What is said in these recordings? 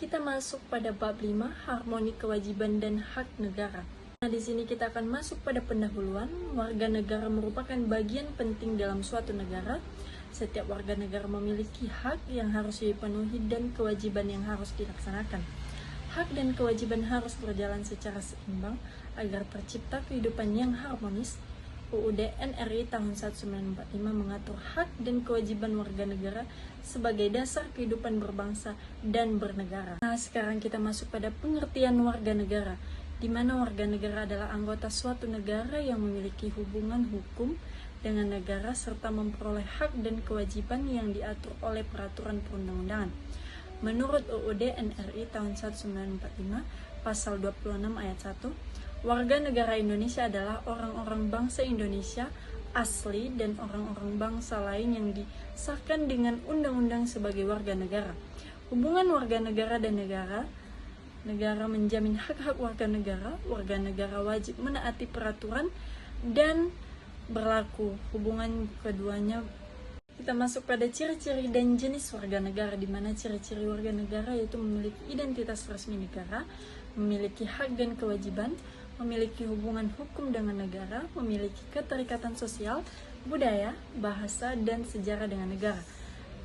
Kita masuk pada bab 5, harmoni kewajiban dan hak negara. Nah, di sini kita akan masuk pada pendahuluan. Warga negara merupakan bagian penting dalam suatu negara. Setiap warga negara memiliki hak yang harus dipenuhi dan kewajiban yang harus dilaksanakan. Hak dan kewajiban harus berjalan secara seimbang agar tercipta kehidupan yang harmonis. UUD NRI tahun 1945 mengatur hak dan kewajiban warga negara sebagai dasar kehidupan berbangsa dan bernegara. Nah, sekarang kita masuk pada pengertian warga negara, di mana warga negara adalah anggota suatu negara yang memiliki hubungan hukum dengan negara serta memperoleh hak dan kewajiban yang diatur oleh peraturan perundang-undangan. Menurut UUD NRI tahun 1945, pasal 26 ayat 1, warga negara Indonesia adalah orang-orang bangsa Indonesia asli dan orang-orang bangsa lain yang disahkan dengan undang-undang sebagai warga negara. Hubungan warga negara dan negara menjamin hak-hak warga negara wajib menaati peraturan dan berlaku. Hubungan keduanya. Kita masuk pada ciri-ciri dan jenis warga negara, di mana ciri-ciri warga negara yaitu memiliki identitas resmi negara, memiliki hak dan kewajiban, memiliki hubungan hukum dengan negara, memiliki keterikatan sosial, budaya, bahasa, dan sejarah dengan negara.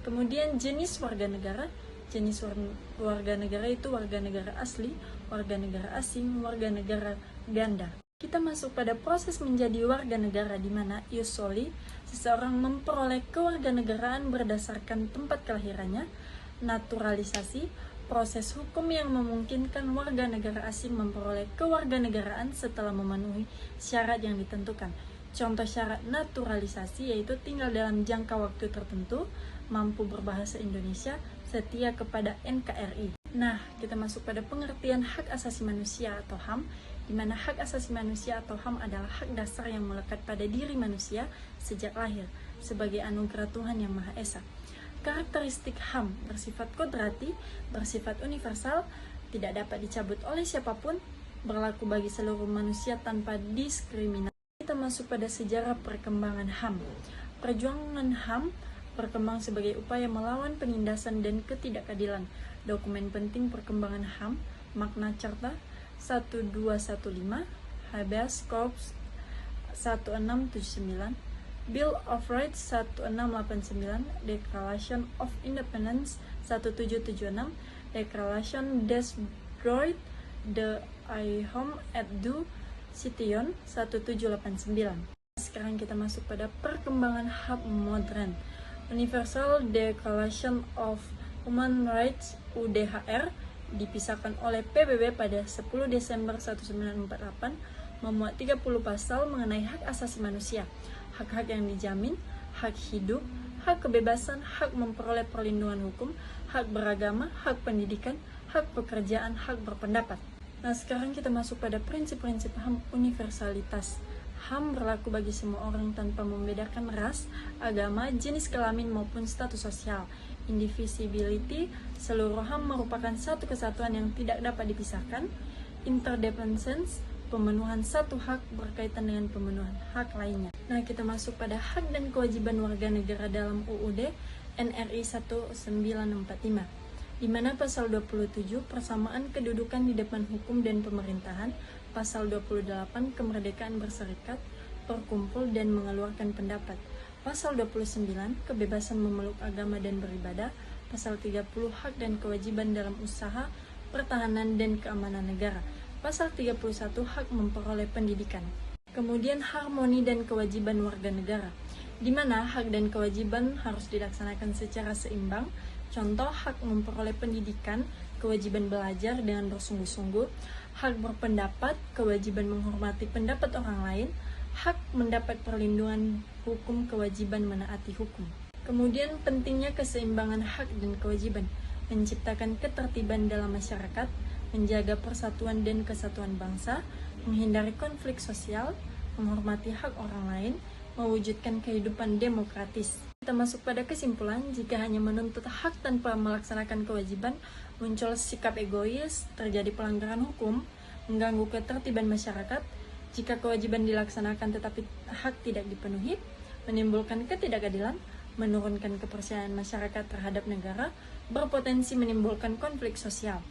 Kemudian jenis warga negara. Jenis warga negara itu warga negara asli, warga negara asing, warga negara ganda. Kita masuk pada proses menjadi warga negara, di mana ius soli, seseorang memperoleh kewarganegaraan berdasarkan tempat kelahirannya. Naturalisasi, proses hukum yang memungkinkan warga negara asing memperoleh kewarganegaraan setelah memenuhi syarat yang ditentukan. Contoh syarat naturalisasi yaitu tinggal dalam jangka waktu tertentu, mampu berbahasa Indonesia, setia kepada NKRI. Nah, kita masuk pada pengertian hak asasi manusia atau HAM, di mana hak asasi manusia atau HAM adalah hak dasar yang melekat pada diri manusia sejak lahir sebagai anugerah Tuhan Yang Maha Esa. Karakteristik HAM bersifat kodrati, bersifat universal, tidak dapat dicabut oleh siapapun, berlaku bagi seluruh manusia tanpa diskriminasi. Kita masuk pada sejarah perkembangan HAM. Perjuangan HAM berkembang sebagai upaya melawan penindasan dan ketidakadilan. Dokumen penting perkembangan HAM, Magna Carta 1215, Habeas Corpus 1679, Bill of Rights 1689, Declaration of Independence 1776, Declaration des Droits de l'Homme et du Citoyen 1789. Sekarang kita masuk pada perkembangan HAM modern. Universal Declaration of Human Rights UDHR dipisahkan oleh PBB pada 10 Desember 1948, memuat 30 pasal mengenai hak asasi manusia, hak-hak yang dijamin, hak hidup, hak kebebasan, hak memperoleh perlindungan hukum, hak beragama, hak pendidikan, hak pekerjaan, hak berpendapat. Nah, sekarang kita masuk pada prinsip-prinsip HAM universalitas. HAM berlaku bagi semua orang tanpa membedakan ras, agama, jenis kelamin maupun status sosial. Indivisibility, seluruh HAM merupakan satu kesatuan yang tidak dapat dipisahkan. Interdependence, pemenuhan satu hak berkaitan dengan pemenuhan hak lainnya. Nah, kita masuk pada hak dan kewajiban warga negara dalam UUD NRI 1945, di mana pasal 27 persamaan kedudukan di depan hukum dan pemerintahan, pasal 28 kemerdekaan berserikat, berkumpul dan mengeluarkan pendapat, pasal 29 kebebasan memeluk agama dan beribadah, pasal 30 hak dan kewajiban dalam usaha, pertahanan dan keamanan negara, pasal 31 hak memperoleh pendidikan. Kemudian harmoni dan kewajiban warga negara, di mana hak dan kewajiban harus dilaksanakan secara seimbang. Contoh, hak memperoleh pendidikan, kewajiban belajar dengan bersungguh-sungguh, hak berpendapat, kewajiban menghormati pendapat orang lain, hak mendapat perlindungan hukum, kewajiban menaati hukum. Kemudian pentingnya keseimbangan hak dan kewajiban, menciptakan ketertiban dalam masyarakat, menjaga persatuan dan kesatuan bangsa, menghindari konflik sosial, menghormati hak orang lain, mewujudkan kehidupan demokratis. Kita masuk pada kesimpulan, jika hanya menuntut hak tanpa melaksanakan kewajiban, muncul sikap egois, terjadi pelanggaran hukum, mengganggu ketertiban masyarakat. Jika kewajiban dilaksanakan tetapi hak tidak dipenuhi, menimbulkan ketidakadilan, menurunkan kepercayaan masyarakat terhadap negara, berpotensi menimbulkan konflik sosial.